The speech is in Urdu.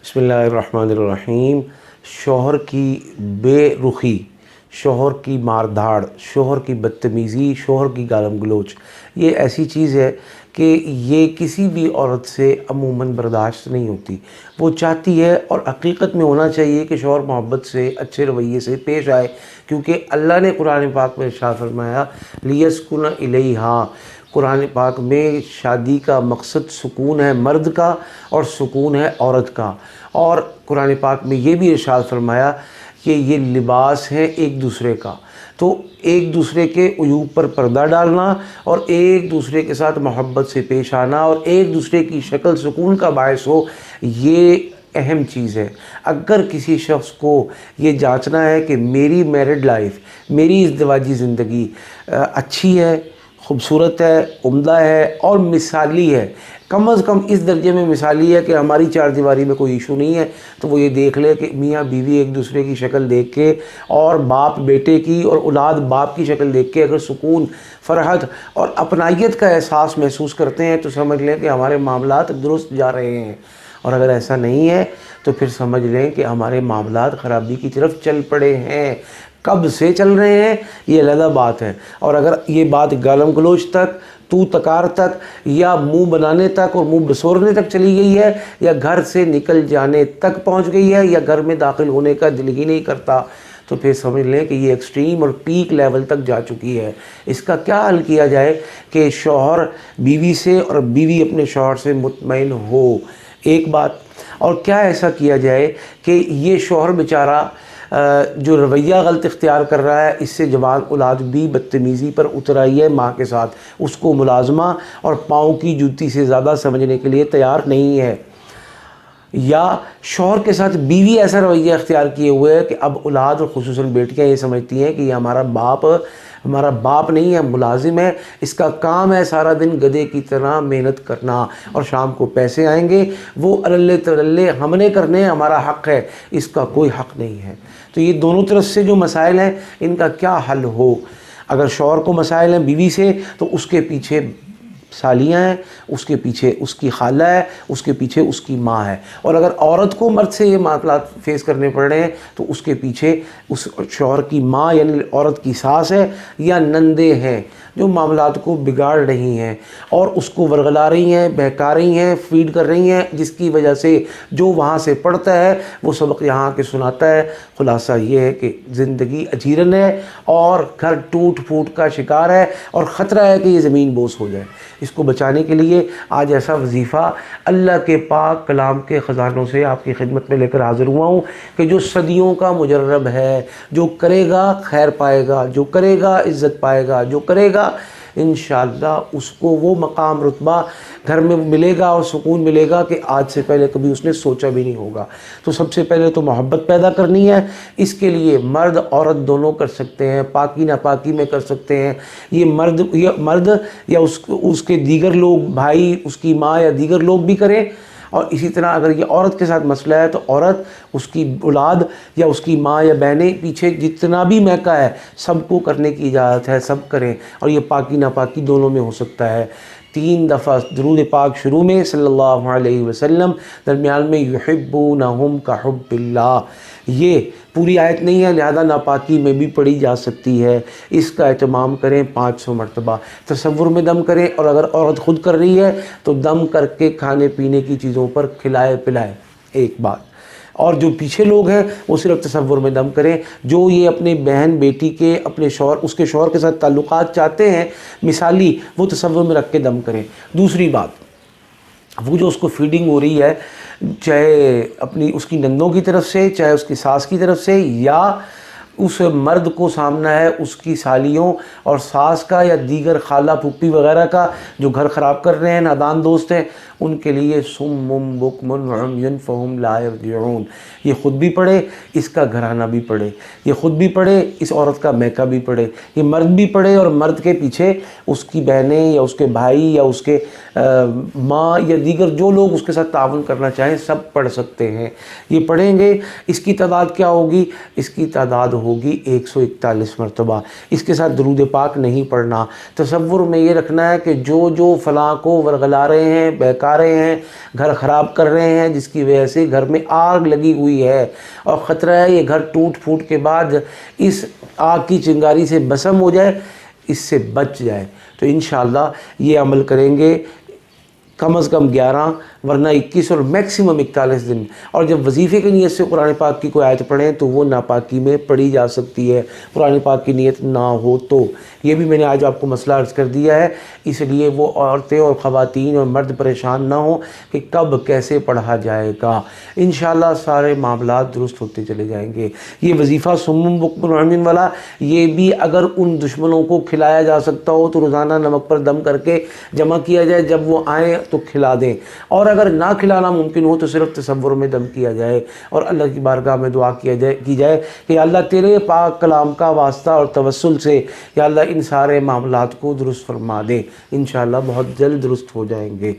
بسم اللہ الرحمن الرحیم۔ شوہر کی بے رخی، شوہر کی مار دھاڑ، شوہر کی بدتمیزی، شوہر کی گالم گلوچ، یہ ایسی چیز ہے کہ یہ کسی بھی عورت سے عموماً برداشت نہیں ہوتی۔ وہ چاہتی ہے، اور حقیقت میں ہونا چاہیے کہ شوہر محبت سے، اچھے رویے سے پیش آئے، کیونکہ اللہ نے قرآن پاک میں ارشاد فرمایا لیسکن الیہا۔ قرآن پاک میں شادی کا مقصد سکون ہے مرد کا اور سکون ہے عورت کا، اور قرآن پاک میں یہ بھی ارشاد فرمایا کہ یہ لباس ہے ایک دوسرے کا۔ تو ایک دوسرے کے عیوب پر پردہ ڈالنا اور ایک دوسرے کے ساتھ محبت سے پیش آنا اور ایک دوسرے کی شکل سکون کا باعث ہو، یہ اہم چیز ہے۔ اگر کسی شخص کو یہ جانچنا ہے کہ میری میرڈ لائف، میری ازدواجی زندگی اچھی ہے، خوبصورت ہے، عمدہ ہے اور مثالی ہے، کم از کم اس درجے میں مثالی ہے کہ ہماری چار دیواری میں کوئی ایشو نہیں ہے، تو وہ یہ دیکھ لے کہ میاں بیوی ایک دوسرے کی شکل دیکھ کے اور باپ بیٹے کی اور اولاد باپ کی شکل دیکھ کے اگر سکون، فرحت اور اپنائیت کا احساس محسوس کرتے ہیں تو سمجھ لیں کہ ہمارے معاملات درست جا رہے ہیں، اور اگر ایسا نہیں ہے تو پھر سمجھ لیں کہ ہمارے معاملات خرابی کی طرف چل پڑے ہیں۔ کب سے چل رہے ہیں یہ علیحدہ بات ہے، اور اگر یہ بات گالم گلوچ تک، تو تکار تک، یا منہ بنانے تک اور منہ بسورنے تک چلی گئی ہے، یا گھر سے نکل جانے تک پہنچ گئی ہے، یا گھر میں داخل ہونے کا دل ہی نہیں کرتا، تو پھر سمجھ لیں کہ یہ ایکسٹریم اور پیک لیول تک جا چکی ہے۔ اس کا کیا حل کیا جائے کہ شوہر بیوی سے اور بیوی اپنے شوہر سے مطمئن ہو، ایک بات، اور کیا ایسا کیا جائے کہ یہ شوہر بیچارہ جو رویہ غلط اختیار کر رہا ہے، اس سے جوان اولاد بھی بدتمیزی پر اتر آئی ہے ماں کے ساتھ، اس کو ملازمہ اور پاؤں کی جوتی سے زیادہ سمجھنے کے لیے تیار نہیں ہے، یا شوہر کے ساتھ بیوی ایسا رویہ اختیار کیے ہوئے ہے کہ اب اولاد اور خصوصاً بیٹیاں یہ سمجھتی ہیں کہ یہ ہمارا باپ نہیں ہے، ملازم ہے، اس کا کام ہے سارا دن گدھے کی طرح محنت کرنا، اور شام کو پیسے آئیں گے وہ اللے تللے ہم نے کرنے، ہمارا حق ہے، اس کا کوئی حق نہیں ہے۔ تو یہ دونوں طرف سے جو مسائل ہیں ان کا کیا حل ہو؟ اگر شوہر کو مسائل ہیں بیوی سے، تو اس کے پیچھے سالیاں ہیں، اس کے پیچھے اس کی خالہ ہے، اس کے پیچھے اس کی ماں ہے، اور اگر عورت کو مرد سے یہ معاملات فیس کرنے پڑ رہے ہیں تو اس کے پیچھے اس شوہر کی ماں یعنی عورت کی ساس ہے یا نندے ہیں جو معاملات کو بگاڑ رہی ہیں اور اس کو ورغلا رہی ہیں، بہکا رہی ہیں، فیڈ کر رہی ہیں، جس کی وجہ سے جو وہاں سے پڑھتا ہے وہ سبق یہاں کے سناتا ہے۔ خلاصہ یہ ہے کہ زندگی اجیرن ہے اور گھر ٹوٹ پھوٹ کا شکار ہے، اور خطرہ ہے کہ یہ زمین بوس ہو جائے۔ اس کو بچانے کے لیے آج ایسا وظیفہ اللہ کے پاک کلام کے خزانوں سے آپ کی خدمت میں لے کر حاضر ہوا ہوں کہ جو صدیوں کا مجرب ہے، جو کرے گا خیر پائے گا، جو کرے گا عزت پائے گا، جو کرے گا انشاءاللہ اس کو وہ مقام رتبہ گھر میں ملے گا اور سکون ملے گا کہ آج سے پہلے کبھی اس نے سوچا بھی نہیں ہوگا۔ تو سب سے پہلے تو محبت پیدا کرنی ہے، اس کے لیے مرد عورت دونوں کر سکتے ہیں، پاکی ناپاکی میں کر سکتے ہیں، یہ مرد یا اس کے دیگر لوگ، بھائی، اس کی ماں یا دیگر لوگ بھی کریں، اور اسی طرح اگر یہ عورت کے ساتھ مسئلہ ہے تو عورت، اس کی اولاد یا اس کی ماں یا بہنیں، پیچھے جتنا بھی میکا ہے سب کو کرنے کی اجازت ہے، سب کریں، اور یہ پاکی ناپاکی دونوں میں ہو سکتا ہے۔ 3 دفعہ درود پاک شروع میں صلی اللہ علیہ وسلم، درمیان میں یحبونہم کحب اللہ، یہ پوری آیت نہیں ہے لہذا ناپاکی میں بھی پڑھی جا سکتی ہے، اس کا اہتمام کریں 500 مرتبہ، تصور میں دم کریں، اور اگر عورت خود کر رہی ہے تو دم کر کے کھانے پینے کی چیزوں پر کھلائے پلائے، ایک بات، اور جو پیچھے لوگ ہیں وہ صرف تصور میں دم کریں، جو یہ اپنے بہن بیٹی کے اپنے شوہر، اس کے شوہر کے ساتھ تعلقات چاہتے ہیں مثالی، وہ تصور میں رکھ کے دم کریں۔ دوسری بات، وہ جو اس کو فیڈنگ ہو رہی ہے، چاہے اپنی اس کی نندوں کی طرف سے، چاہے اس کی ساس کی طرف سے، یا اس مرد کو سامنا ہے اس کی سالیوں اور ساس کا یا دیگر خالہ پھوپھی وغیرہ کا جو گھر خراب کر رہے ہیں، نادان دوست ہیں، ان کے لیے صم بکم عمی فہم لا یرجعون، یہ خود بھی پڑھے، اس کا گھرانہ بھی پڑھے، یہ خود بھی پڑھے، اس عورت کا میکا بھی پڑھے، یہ مرد بھی پڑھے، اور مرد کے پیچھے اس کی بہنیں یا اس کے بھائی یا اس کے ماں یا دیگر جو لوگ اس کے ساتھ تعاون کرنا چاہیں سب پڑھ سکتے ہیں۔ یہ پڑھیں گے، اس کی تعداد کیا ہوگی؟ اس کی تعداد ہوگی 141 مرتبہ۔ اس کے ساتھ درود پاک نہیں پڑھنا، تصور میں یہ رکھنا ہے کہ جو فلاں کو ورغلا رہے ہیں، بہکا رہے ہیں، گھر خراب کر رہے ہیں، جس کی وجہ سے گھر میں آگ لگی ہوئی ہے اور خطرہ ہے یہ گھر ٹوٹ پھوٹ کے بعد اس آگ کی چنگاری سے بسم ہو جائے، اس سے بچ جائے، تو انشاءاللہ یہ عمل کریں گے کم از کم 11 ورنہ 21 اور میکسیمم 41 دن۔ اور جب وظیفے کی نیت سے قرآن پاک کی کوئی آیت پڑھیں تو وہ ناپاکی میں پڑھی جا سکتی ہے، قرآن پاک کی نیت نہ ہو تو۔ یہ بھی میں نے آج آپ کو مسئلہ عرض کر دیا ہے، اس لیے وہ عورتیں اور خواتین اور مرد پریشان نہ ہوں کہ کب کیسے پڑھا جائے گا۔ انشاءاللہ سارے معاملات درست ہوتے چلے جائیں گے۔ یہ وظیفہ سمم بکم عمین والا، یہ بھی اگر ان دشمنوں کو کھلایا جا سکتا ہو تو روزانہ نمک پر دم کر کے جمع کیا جائے، جب وہ آئیں تو کھلا دیں، اور اگر نہ کھلانا ممکن ہو تو صرف تصور میں دم کیا جائے اور اللہ کی بارگاہ میں دعا کی جائے کہ یا اللہ تیرے پاک کلام کا واسطہ اور توسل سے یا اللہ ان سارے معاملات کو درست فرما دے۔ انشاءاللہ بہت جلد درست ہو جائیں گے۔